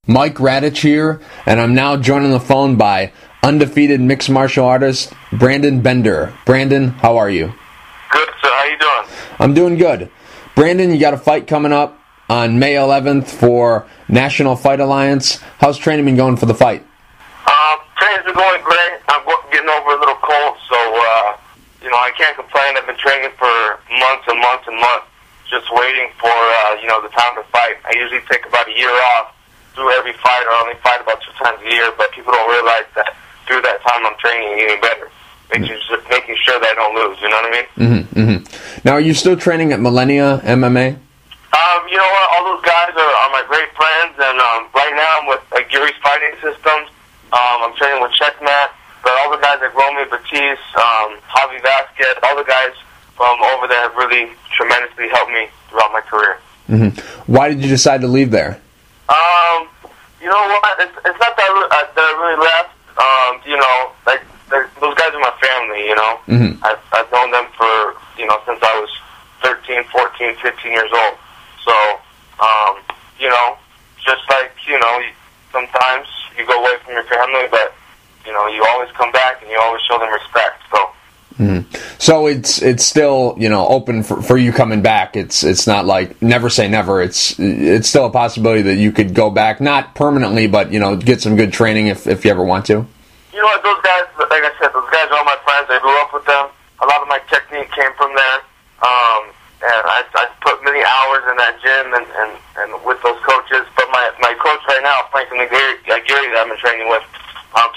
Mike Radich here, and I'm now joined on the phone by undefeated mixed martial artist Brandon Bender. Brandon, how are you? Good, sir. How you doing? I'm doing good. Brandon, you got a fight coming up on May 11th for National Fight Alliance. How's training been going for the fight? Training's been going great. I'm getting over a little cold, so I can't complain. I've been training for months and months and months, just waiting for the time to fight. I usually take about a year off through every fight, or I only fight about 2 times a year, but people don't realize that through that time I'm training and getting better, making sure that I don't lose, you know what I mean? Now, are you still training at Millennia MMA? You know what, all those guys are my great friends, and right now I'm with Gary's Fighting Systems. I'm training with Checkmat, but all the guys like Romy Batiste, Javi Vasquez, all the guys from over there have really tremendously helped me throughout my career. Why did you decide to leave there? You know what? It's not that I really left. Those guys are my family. I've known them for since I was 13, 14, 15 years old. So just like sometimes you go away from your family, but you always come back and you always show them respect. So it's still open for you coming back. It's not like never say never. It's still a possibility that you could go back, not permanently, but get some good training if you ever want to. You know what, those guys, like I said, those guys are all my friends. I grew up with them. A lot of my technique came from there, and I put many hours in that gym and with those coaches. But my coach right now, Franklin Gary, that I've been training with,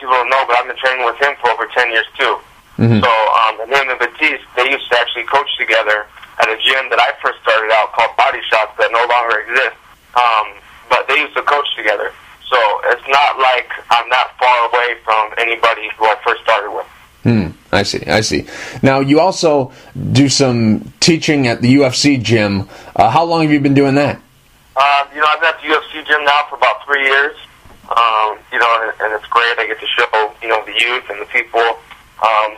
people don't know, but I've been training with him for over 10 years too. So, and him and Batiste, they used to actually coach together at a gym that I first started out called Body Shots that no longer exists. But they used to coach together. So it's not like I'm that far away from anybody who I first started with. I see. Now, you also do some teaching at the UFC gym. How long have you been doing that? I've been at the UFC gym now for about 3 years. And it's great. I get to show, the youth and the people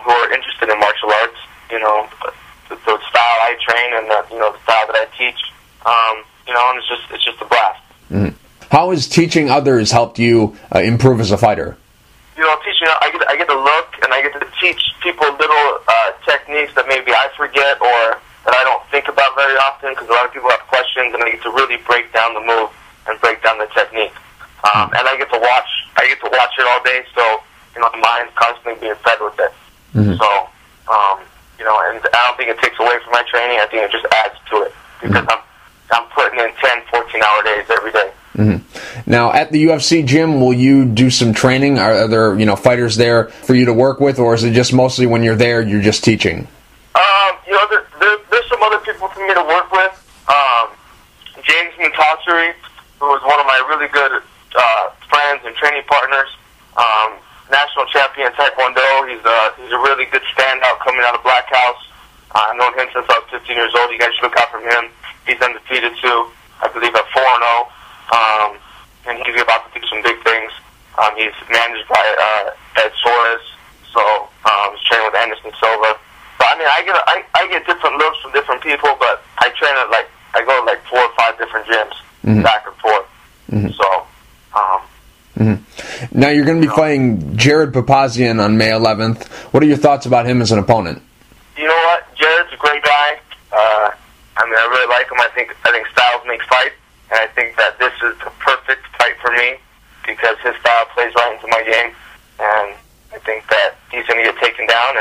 who are interested in martial arts, the style I train and the style that I teach, and it's just a blast. How has teaching others helped you improve as a fighter? Teaching, I get to look and I get to teach people little techniques that maybe I forget or that I don't think about very often, because a lot of people have questions, and I get to really break down the move and break down the technique. And I get to watch it all day, so my mind's constantly being fed with it. So, and I don't think it takes away from my training. I think it just adds to it, because I'm putting in 10, 14-hour days every day. Now, at the UFC gym, will you do some training? Are there fighters there for you to work with, or is it just mostly when you're there, you're just teaching? There's some other people for me to work with. James Montassery, who was one of my really good friends and training partners, national champion Taekwondo. He's a really good standout coming out of Black House. I've known him since I was 15 years old. You guys should look out for him. He's undefeated too, I believe at 4-0. And he's about to do some big things. He's managed by Ed Soares, so he's training with Anderson Silva. So I get different looks from different people, but I train at I go to 4 or 5 different gyms, back and forth. So. Now, you're going to be fighting Jared Papazian on May 11th. What are your thoughts about him as an opponent? You know what? Jared's a great guy. I really like him. I think styles make fights, and I think that this is the perfect fight for me because his style plays right into my game, and I think that he's going to get taken down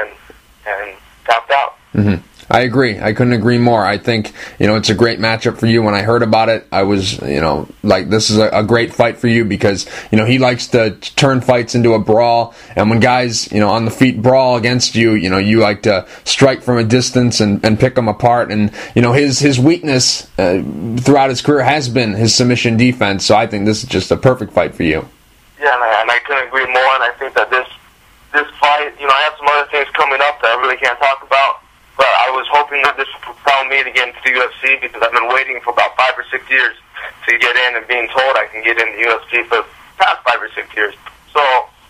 and tapped out. I agree. I couldn't agree more. I think, it's a great matchup for you. When I heard about it, I was, this is a great fight for you because, he likes to turn fights into a brawl. And when guys, on the feet brawl against you, you like to strike from a distance and pick them apart. And, his weakness throughout his career has been his submission defense. So I think this is just a perfect fight for you. Yeah, and I couldn't agree more. And I think that this fight, I have some other things coming up that I really can't talk about. But I was hoping that this would propel me to get into the UFC because I've been waiting for about 5 or 6 years to get in and being told I can get in the UFC for the past 5 or 6 years. So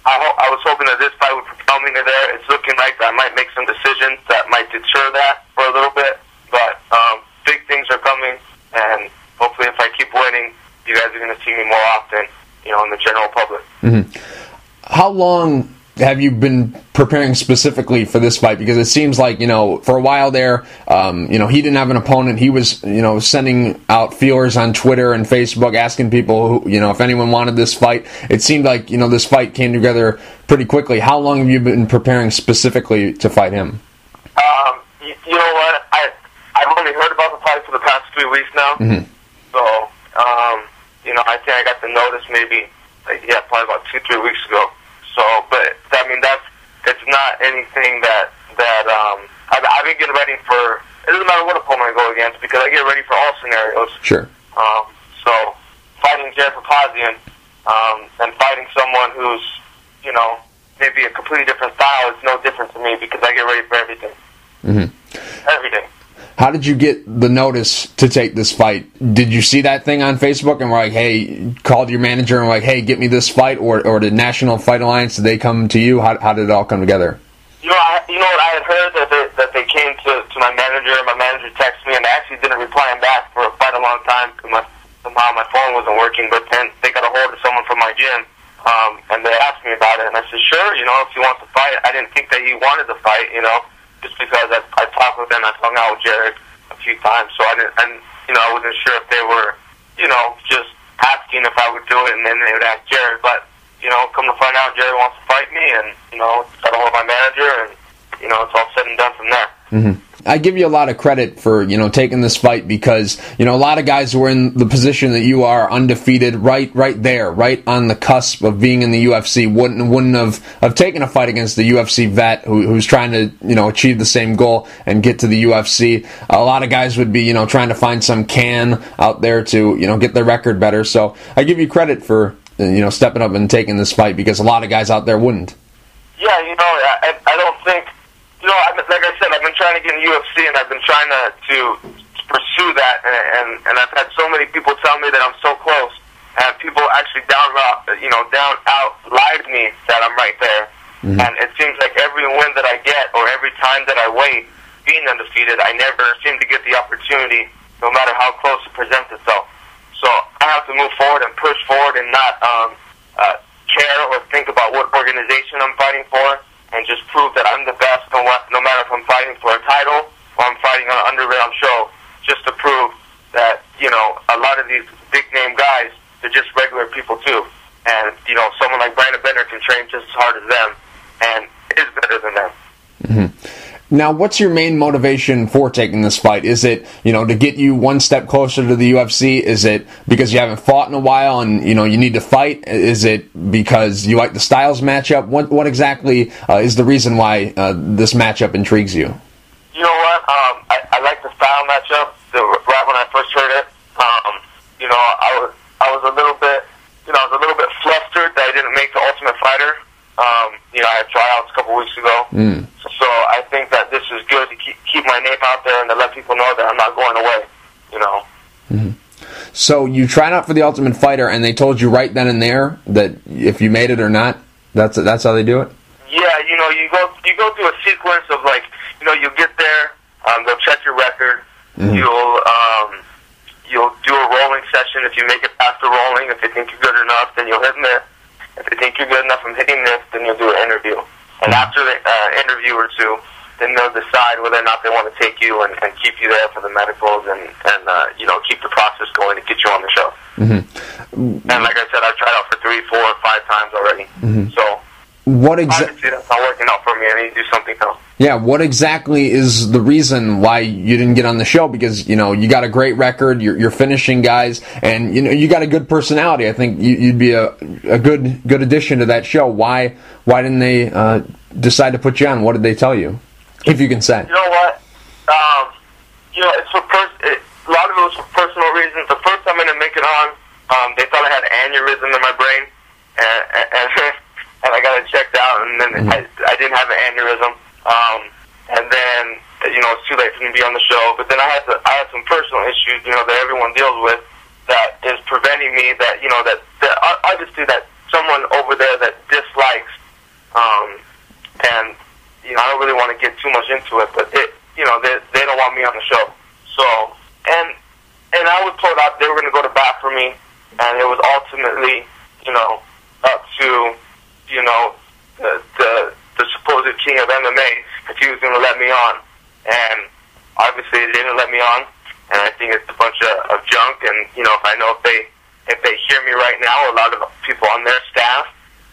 I was hoping that this fight would propel me to there. It's looking like I might make some decisions that might deter that for a little bit. But big things are coming, and hopefully if I keep winning, you guys are going to see me more often, the general public. How long have you been preparing specifically for this fight? Because it seems like, for a while there, he didn't have an opponent. He was, sending out feelers on Twitter and Facebook asking people, if anyone wanted this fight. It seemed like, this fight came together pretty quickly. How long have you been preparing specifically to fight him? You know what? I've only heard about the fight for the past 3 weeks now. So, I think I got the notice maybe, probably about 2-3 weeks ago. So, but I mean, it's not anything that I've been getting ready for. It doesn't matter what opponent I go against because I get ready for all scenarios. Sure. So fighting Jared Papazian and fighting someone who's maybe a completely different style is no different to me because I get ready for everything. Everything. How did you get the notice to take this fight? Did you see that thing on Facebook and were like, hey, called your manager and were like, hey, get me this fight? Or did National Fight Alliance, did they come to you? How did it all come together? You know what? I had heard that they came to my manager, and my manager texted me, and I actually didn't reply him back for quite a long time because somehow my phone wasn't working. But then they got a hold of someone from my gym, and they asked me about it, and I said, sure, if he wants to fight. I didn't think that he wanted to fight, just because I talked with him, I hung out with Jared a few times, so I wasn't sure if they were, just asking if I would do it, and then they would ask Jared, but, come to find out, Jared wants to fight me, and, got a hold of my manager, and, it's all said and done from there. I give you a lot of credit for, taking this fight because, a lot of guys who are in the position that you are, undefeated, right there, right on the cusp of being in the UFC, wouldn't have taken a fight against the UFC vet who's trying to, achieve the same goal and get to the UFC. A lot of guys would be, trying to find some can out there to, get their record better. So I give you credit for, stepping up and taking this fight because a lot of guys out there wouldn't. Yeah, I don't think... like I said, I've been trying to get in UFC, and I've been trying to pursue that, and I've had so many people tell me that I'm so close, and people actually down out lied to me that I'm right there. And it seems like every win that I get, or every time that I wait, being undefeated, I never seem to get the opportunity, no matter how close it presents itself. So I have to move forward and push forward and not care or think about what organization I'm fighting for, and just prove that I'm the best, no matter if I'm fighting for a title or I'm fighting on an underground show, just to prove that, a lot of these big-name guys, they're just regular people too. And, someone like Brandon Bender can train just as hard as them and is better than them. Now, what's your main motivation for taking this fight? Is it, to get you one step closer to the UFC? Is it because you haven't fought in a while and, you need to fight? Is it because you like the styles matchup? What exactly is the reason why this matchup intrigues you? You know what? I like the style matchup. Right when I first heard it, I was a little bit flustered that I didn't make the Ultimate Fighter. I had tryouts a couple weeks ago. So I think that this is good to keep my name out there and to let people know that I'm not going away, So you tried out for the Ultimate Fighter, and they told you right then and there that if you made it or not, that's how they do it? Yeah, you go through a sequence of you get there, they'll check your record, you'll do a rolling session. If you make it past the rolling, if they think you're good enough, then you'll hit miss. If they think you're good enough from hitting this, then you'll do an interview. And after the interview or two, then they'll decide whether or not they want to take you and keep you there for the medicals and keep the process going to get you on the show. And like I said, I've tried out for 3, 4, 5 times already. So obviously that's not working out for me. I need to do something else. Yeah, what exactly is the reason why you didn't get on the show? Because, you got a great record, you're finishing guys, and, you got a good personality. I think you'd be a good addition to that show. Why didn't they decide to put you on? What did they tell you, if you can say? You know what? It's a lot of it was for personal reasons. The first time I didn't make it on, they thought I had an aneurysm in my brain, and I got it checked out, and then I didn't have an aneurysm. And then, it's too late for me to be on the show. But then I had some personal issues, that everyone deals with that is preventing me that obviously that someone over there that dislikes, and, I don't really want to get too much into it, but they don't want me on the show. So, and I was told out they were going to go to bat for me, and it was ultimately, up to, the supposed king of MMA, if he was going to let me on. And obviously they didn't let me on, and I think it's a bunch of junk. And, if they hear me right now, a lot of people on their staff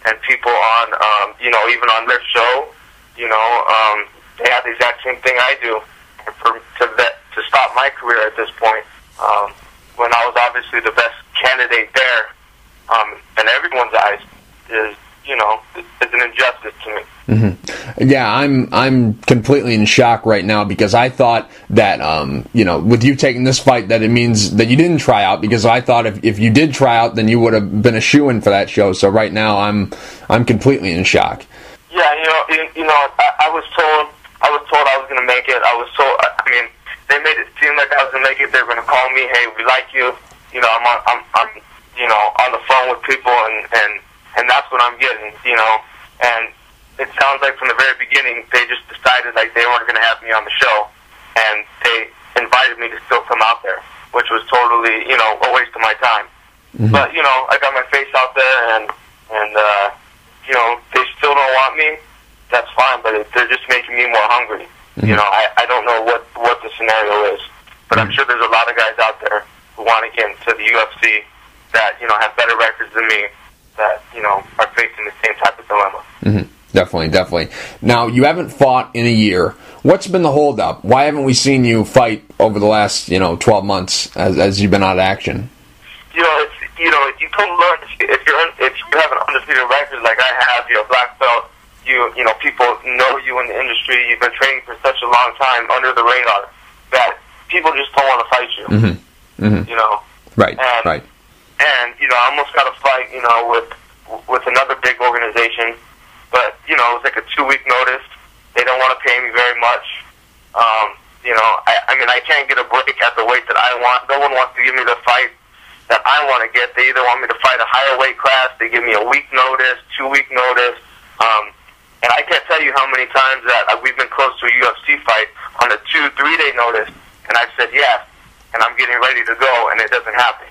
and people on, even on their show, they have the exact same thing I do. And to stop my career at this point, when I was obviously the best candidate there, in everyone's eyes, is an injustice to me. Mm-hmm. Yeah, I'm completely in shock right now, because I thought that with you taking this fight that it means that you didn't try out, because I thought if you did try out, then you would have been a shoo-in for that show. So right now I'm completely in shock. Yeah, I was told I was going to make it. I was told. I mean, they made it seem like I was going to make it. They were going to call me, hey, we like you. I'm on the phone with people, and that's what I'm getting. And it sounds like from the very beginning they just decided like they weren't going to have me on the show, and they invited me to still come out there, which was totally a waste of my time. Mm-hmm. But I got my face out there, and they still don't want me. That's fine, but they're just making me more hungry. Mm-hmm. I don't know what the scenario is, but I'm sure there's a lot of guys out there who want to get into the UFC that have better records than me, that are facing the same type of dilemma. Mm-hmm. Definitely. Now, you haven't fought in a year. What's been the holdup? Why haven't we seen you fight over the last 12 months as you've been out of action? You can learn if you have an undefeated record like I have. You're a black belt. People know you in the industry. You've been training for such a long time under the radar that people just don't want to fight you. Mm-hmm. Mm-hmm. Right. And I almost got a fight with another big organization. But, it was like a 2-week notice. They don't want to pay me very much. I can't get a break at the weight that I want. No one wants to give me the fight that I want to get. They either want me to fight a higher weight class, they give me a week notice, 2-week notice. And I can't tell you how many times that we've been close to a UFC fight on a 2-3-day notice, and I've said yes, and I'm getting ready to go, and it doesn't happen.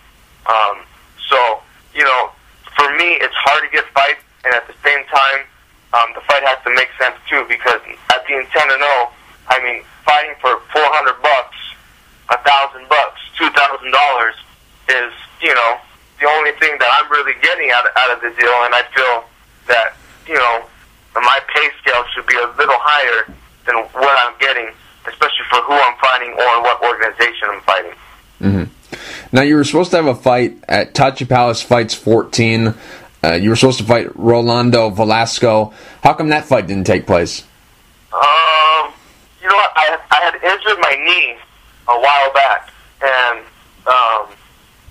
For me, it's hard to get fights, and at the same time, the fight has to make sense too, because at being 10-0, fighting for $400, $1,000, $2,000 is, the only thing that I'm really getting out of the deal, and I feel that, my pay scale should be a little higher than what I'm getting, especially for who I'm fighting or what organization I'm fighting. Mm-hmm. Now, you were supposed to have a fight at Tachi Palace Fights 14. You were supposed to fight Rolando Velasco. How come that fight didn't take place? I had injured my knee a while back, and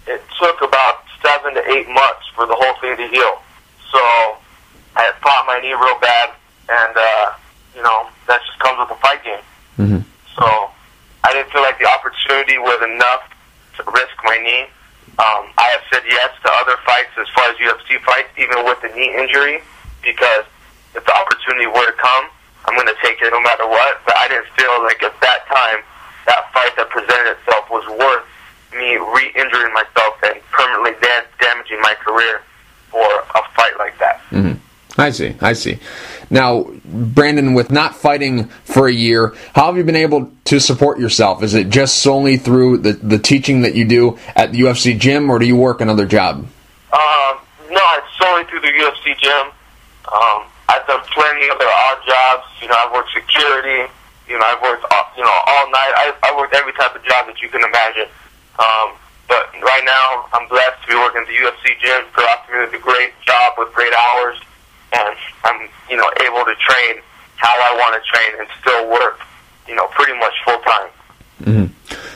it took about 7 to 8 months for the whole thing to heal. So I had fought my knee real bad, and that just comes with the fight game. Mm-hmm. So I didn't feel like the opportunity was enough to risk my knee. I have said yes to other fights as far as UFC fights, even with the knee injury, because if the opportunity were to come, I'm going to take it no matter what. But I didn't feel like at that time, that fight that presented itself was worth me re-injuring myself and permanently damaging my career for a fight like that. Mm-hmm. I see. Now, Brandon, with not fighting for a year, how have you been able to support yourself? Is it just solely through the teaching that you do at the UFC gym, or do you work another job? No, it's solely through the UFC gym. I've done plenty of other odd jobs. I've worked security. I've worked all night. I worked every type of job that you can imagine. But right now, I'm blessed to be working at the UFC gym. They're offering me a great job with great hours. And I'm, able to train how I want to train and still work, pretty much full time. Mm-hmm.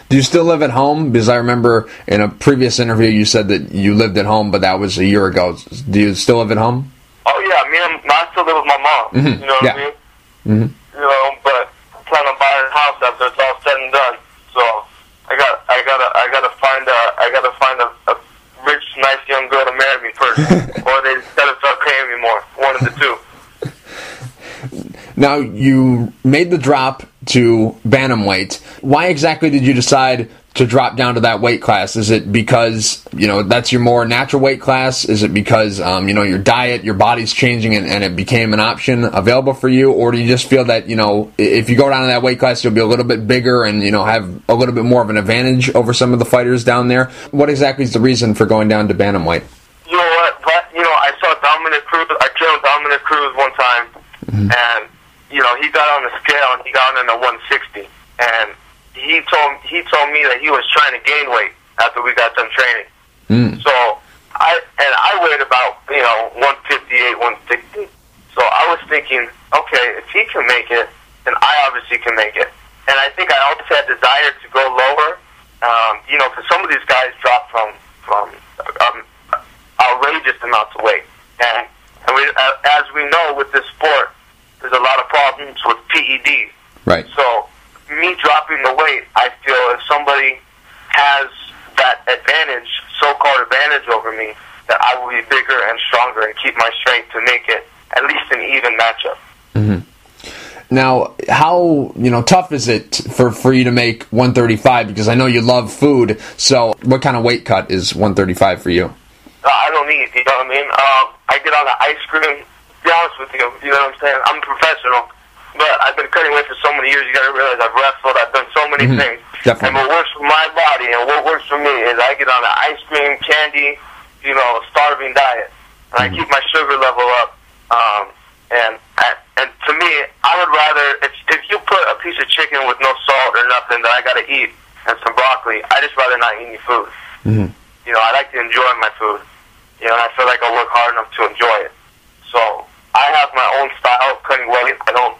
Do you still live at home? Because I remember in a previous interview you said that you lived at home, but that was a year ago. Do you still live at home? Oh yeah, I still live with my mom. Mm-hmm. You know what I mean? Mm-hmm. But I plan on buying a house after it's all said and done. So I gotta find a rich, nice young girl to marry me first, or they gotta start paying me more. One of the two. Now, you made the drop to bantamweight. Why exactly did you decide to drop down to that weight class? Is it because, that's your more natural weight class? Is it because, your diet, your body's changing and it became an option available for you? Or do you just feel that, if you go down to that weight class, you'll be a little bit bigger and, have a little bit more of an advantage over some of the fighters down there? What exactly is the reason for going down to bantamweight? You know what? I saw Dominic Cruz. I killed Dominic Cruz one time, and he got on the scale and he got in the 160, and he told me that he was trying to gain weight after we got done training. So I weighed about 158, 160. So I was thinking, okay, if he can make it, then I obviously can make it. And I think I also had desire to go lower. Because some of these guys drop from outrageous amounts of weight, and as we know with this sport, there's a lot of problems with PEDs. Right. So me dropping the weight, I feel if somebody has that advantage, so-called advantage over me, that I will be bigger and stronger and keep my strength to make it at least an even matchup. Now, how tough is it for you to make 135? Because I know you love food. So, what kind of weight cut is 135 for you? I don't eat. You know what I mean? I get on the ice cream. To be honest with you, you know what I'm saying? I'm a professional, but I've been cutting weight for so many years. You got to realize I've wrestled. I've done so many things. Definitely. And what works for my body and what works for me is I get on the ice cream, candy, starving diet, and I keep my sugar level up. And to me, I would rather, if you put a piece of chicken with no salt or nothing that I got to eat and some broccoli, I just rather not eat any food. I like to enjoy my food. And I feel like I work hard enough to enjoy it. So I have my own style of cutting weight. I don't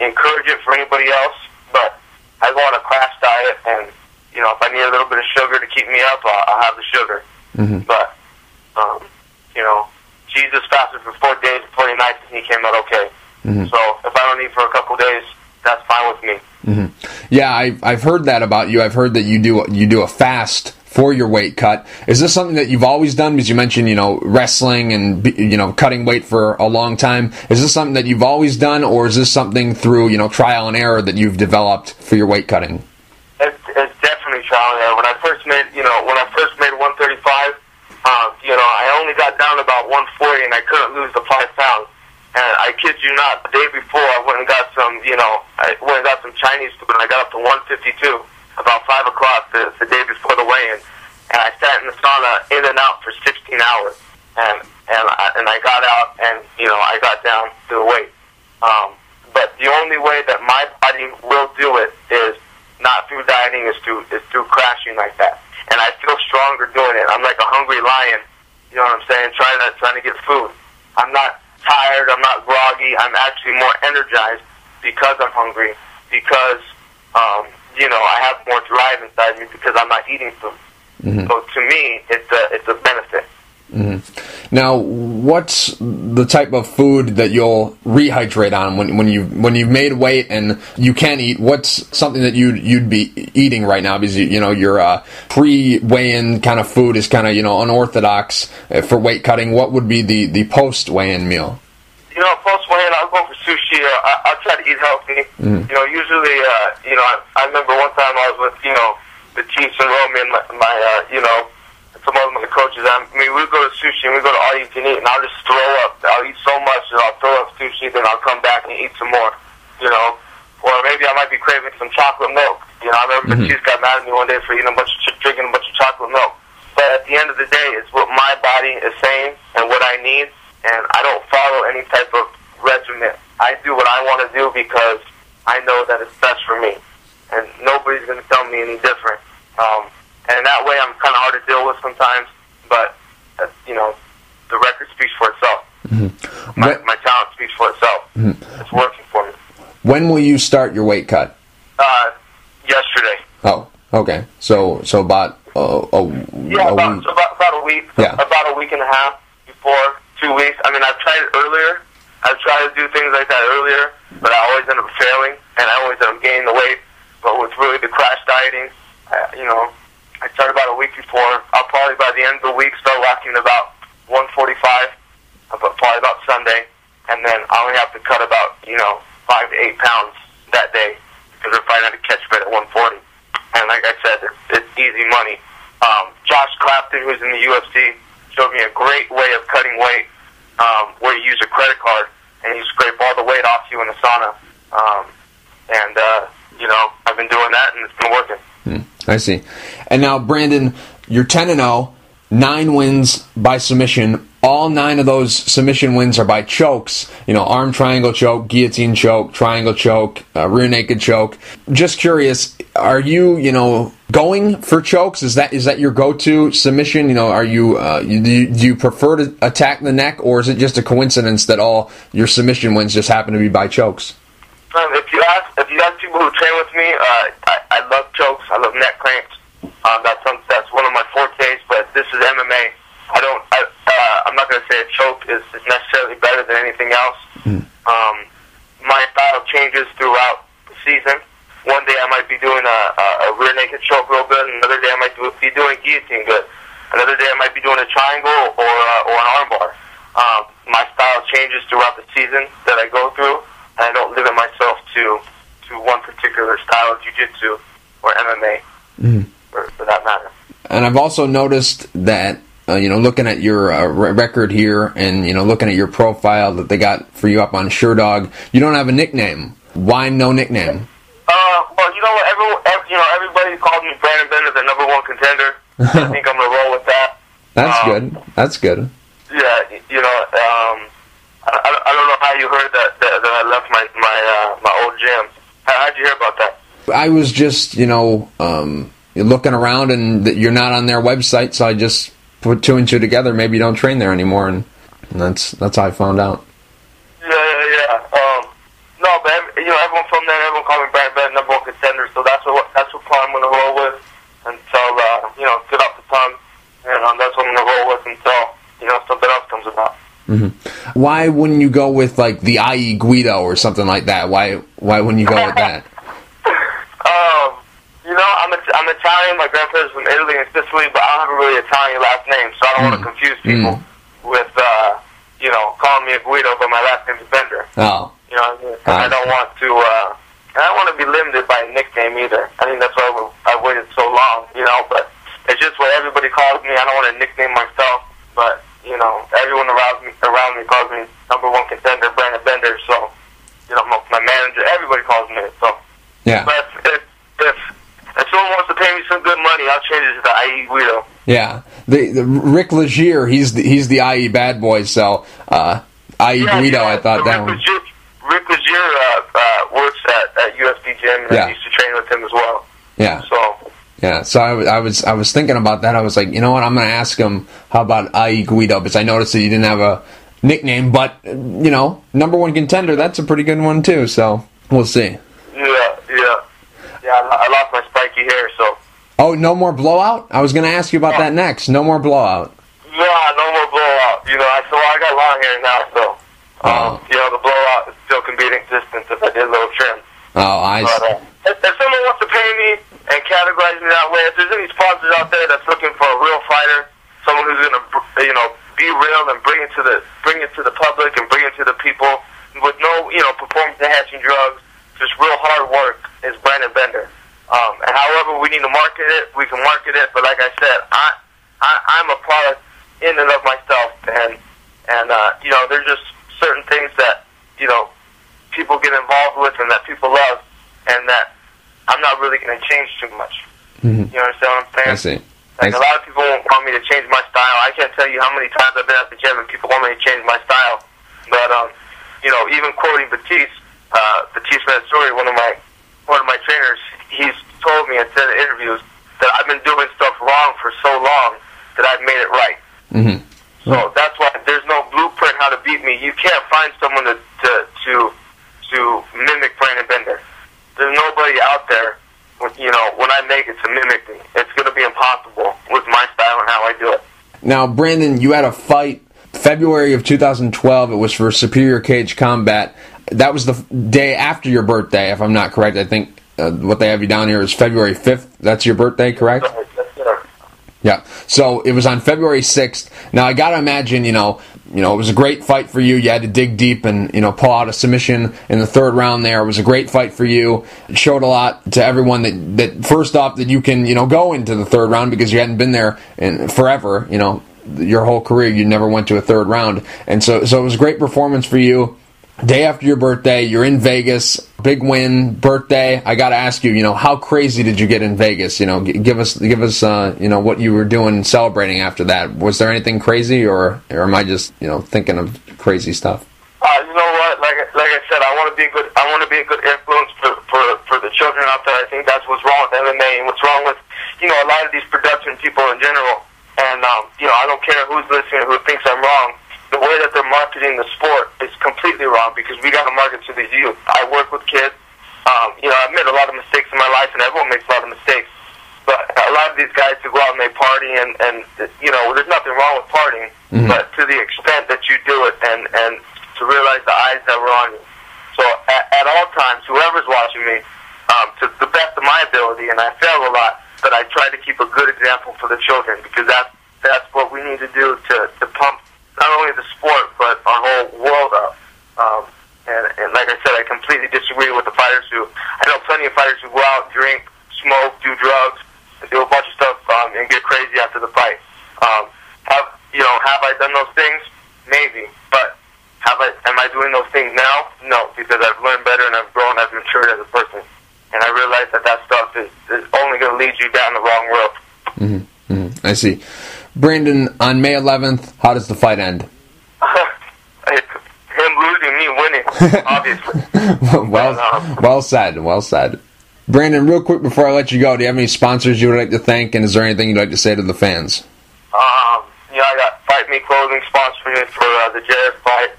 encourage it for anybody else, but I go on a crash diet, and if I need a little bit of sugar to keep me up, I'll have the sugar. But Jesus fasted for 4 days and 40 nights, and he came out okay. So if I don't eat for a couple days, that's fine with me. Yeah, I've heard that about you. I've heard that you do a fast for your weight cut. Is this something that you've always done? Because you mentioned wrestling and cutting weight for a long time. Is this something that you've always done, or is this something through trial and error that you've developed for your weight cutting? It's definitely trial and error. When I first made 135. I only got down to about 140, and I couldn't lose the 5 pounds. And I kid you not, the day before I went and got some, some Chinese food, and I got up to 152 about 5 o'clock the day before the weigh-in. And I sat in the sauna in and out for 16 hours, and I got out, and I got down to the weight. But the only way that my body will do it is not through dieting, is through crashing like that. And I feel stronger doing it. I'm like a hungry lion, you know what I'm saying, trying to get food. I'm not tired, I'm not groggy, I'm actually more energized because I'm hungry, because, I have more drive inside me because I'm not eating food. So to me, it's a benefit. Now, what's the type of food that you'll rehydrate on when you've made weight and you can eat? What's something that you'd be eating right now? Because your pre-weigh-in kind of food is kind of unorthodox for weight cutting. What would be the post-weigh-in meal? Post weigh-in, I'll go for sushi. I'll try to eat healthy. Usually, I remember one time I was with the Chiefs and Roman, some of my coaches. We go to sushi and we go to all you can eat, and I'll just throw up. I'll eat so much that I'll throw up sushi, then I'll come back and eat some more. Or maybe I might be craving some chocolate milk. I remember the Chiefs got mad at me one day for drinking a bunch of chocolate milk. But at the end of the day, it's what my body is saying and what I need, and I don't follow any type of regimen. I do what I want to do because I know that it's best for me, and nobody's going to tell me any different. And that way, I'm kind of hard to deal with sometimes, but the record speaks for itself. My talent speaks for itself. It's working for me. When will you start your weight cut? Yesterday. Oh, okay. So about about a week. Yeah. About a week and a half before 2 weeks. I mean, I've tried it earlier. I've tried to do things like that earlier, but I always end up failing, and I always end up gaining the weight. But with really the crash dieting, I started about a week before. I'll probably by the end of the week start walking about 145, probably about Sunday, and then I only have to cut about 5 to 8 pounds that day because they're fighting at a catch weight at 140. And like I said, it's easy money. Josh Clapton, who's in the UFC, showed me a great way of cutting weight, where you use a credit card and you scrape all the weight off you in the sauna. I've been doing that, and it's been working. I see. And now, Brandon, you're 10-0, 9 wins by submission. All 9 of those submission wins are by chokes. Arm triangle choke, guillotine choke, triangle choke, rear naked choke. Just curious, are you, going for chokes? Is that your go-to submission? Are you do you prefer to attack the neck, or is it just a coincidence that all your submission wins just happen to be by chokes? If you ask people who train with me, I love chokes. I love neck cramps. That's one of my fortes. But this is MMA. I'm not going to say a choke is necessarily better than anything else. My style changes throughout the season. One day I might be doing a rear naked choke real good. Another day I might be doing guillotine good. Another day I might be doing a triangle or an armbar. My style changes throughout the season that I go through, and I don't limit myself to one particular style of jiu-jitsu or MMA, for that matter. And I've also noticed that, looking at your record here and, looking at your profile that they got for you up on SureDog, you don't have a nickname. Why no nickname? Everybody called me Brandon Bender, the #1 contender. I think I'm going to roll with that. That's good. Yeah, I don't know how you heard that I left my old gym. How'd you hear about that? I was just, looking around, and you're not on their website, so I just put 2 and 2 together. Maybe you don't train there anymore, and that's how I found out. Yeah. No, but everyone from there, everyone called me Brandon, #1 contender. So that's what plan I'm gonna roll with until get off the tongue, and that's what I'm gonna roll with until something else comes about. Mm-hmm. Why wouldn't you go with like the IE Guido or something like that? Why wouldn't you go with that? I'm Italian. My grandparents from Italy and Sicily, but I don't have a really Italian last name, so I don't want to confuse people with calling me a Guido, but my last name is Bender. Oh. I don't want to. I don't want to be limited by a nickname either. I think that's why I waited so long. But it's just what everybody calls me. I don't want to nickname myself, but everyone around me calls me #1 contender, Brandon Bender. So my manager, everybody calls me it. So yeah. But if someone wants to pay me some good money, I'll change it to the IE Guido. Yeah, the Rick Legier, he's the IE bad boy. So IE Guido, I thought that one. Rick Legier works at UFC Gym, and I used to train with him as well. Yeah. So I was thinking about that. I was like, you know what? I'm going to ask him how about IE Guido, because I noticed that you didn't have a nickname, but #1 contender. That's a pretty good one too. So we'll see. Yeah. I lost my spiky hair, so. Oh, no more blowout? I was going to ask you about that next. No more blowout. Yeah, no more blowout. So I got long hair now, so. The blowout still can be in existence if I did a little trim. Oh, But if someone wants to pay me and categorize me that way, if there's any sponsors out there that's looking for a real fighter, someone who's going to, be real and bring it to the public and bring it to the people with no, performance-enhancing drugs, just real hard work, is Brandon Bender. And however we need to market it, we can market it. But like I said, I'm a product in and of myself, and there's just certain things that people get involved with and that people love, and that I'm not really going to change too much. Mm-hmm. You understand what I'm saying? I see. A lot of people want me to change my style. I can't tell you how many times I've been at the gym and people want me to change my style. But even quoting Batiste Story, one of my trainers, he's told me and said in interviews that I've been doing stuff wrong for so long that I've made it right. Mm-hmm. So that's why there's no blueprint how to beat me. You can't find someone to mimic Brandon Bender. There's nobody out there, when I make it, to mimic me. It's going to be impossible with my style and how I do it. Now, Brandon, you had a fight February of 2012. It was for Superior Cage Combat. That was the day after your birthday, if I'm not correct. I think what they have you down here is February 5th. That's your birthday, correct? Yes, sir. Yeah. So it was on February 6th. Now I gotta imagine, it was a great fight for you. You had to dig deep and, pull out a submission in the third round there. It was a great fight for you. It showed a lot to everyone that first off, that you can, go into the third round because you hadn't been there in forever, your whole career. You never went to a third round. And so it was a great performance for you. Day after your birthday, you're in Vegas, big win, birthday. I got to ask you, how crazy did you get in Vegas? Give us, what you were doing celebrating after that. Was there anything crazy, or am I just, thinking of crazy stuff? You know what? Like I said, I want to be a good influence for the children out there. I think that's what's wrong with MMA and what's wrong with, a lot of these production people in general. And I don't care who's listening, who thinks I'm wrong. The way that they're marketing the sport is completely wrong, because we got to market to these youth. I work with kids. I've made a lot of mistakes in my life, and everyone makes a lot of mistakes. But a lot of these guys who go out and they party, and there's nothing wrong with partying, but to the extent that you do it, and to realize the eyes that were on you. So at all times, whoever's watching me, to the best of my ability, and I fail a lot, but I try to keep a good example for the children, because that's what we need to do to pump not only the sport, but our whole world up. And like I said, I completely disagree with the fighters who, I know plenty of fighters who go out, drink, smoke, do drugs, and do a bunch of stuff, and get crazy after the fight. Have I done those things? Maybe. But am I doing those things now? No, because I've learned better and I've grown, I've matured as a person. And I realize that stuff is only going to lead you down the wrong road. I see. Brandon, on May 11th, how does the fight end? Him losing, me winning, obviously. Well said. Brandon, real quick before I let you go, do you have any sponsors you would like to thank, and is there anything you'd like to say to the fans? I got Fight Me Clothing sponsoring me for the Jared fight.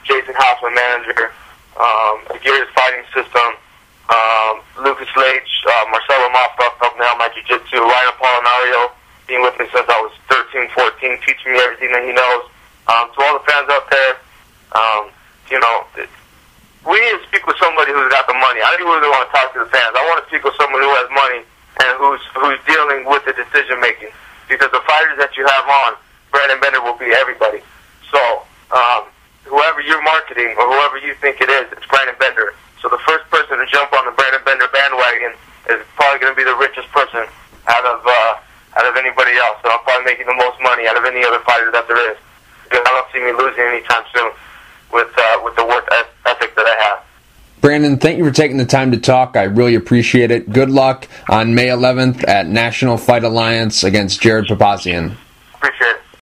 Jason House, my manager. Gears Fighting System. Lucas Leitch, Marcelo Maffa helped me out my jiu-jitsu. Ryan Apolinario, being with me since I was 13, 14, teaching me everything that he knows. To all the fans out there, we need to speak with somebody who's got the money. I don't really want to talk to the fans. I want to speak with someone who has money and who's dealing with the decision making. Because the fighters that you have on, Brandon Bender will be everybody. So whoever you're marketing or whoever you think it is, it's Brandon Bender. So the first person to jump on the Brandon Bender bandwagon is probably going to be the richest person out of anybody else. So I'm probably making the most money out of any other fighter that there is. Because I don't see me losing anytime soon with the work ethic that I have. Brandon, thank you for taking the time to talk. I really appreciate it. Good luck on May 11th at National Fight Alliance against Jared Papazian.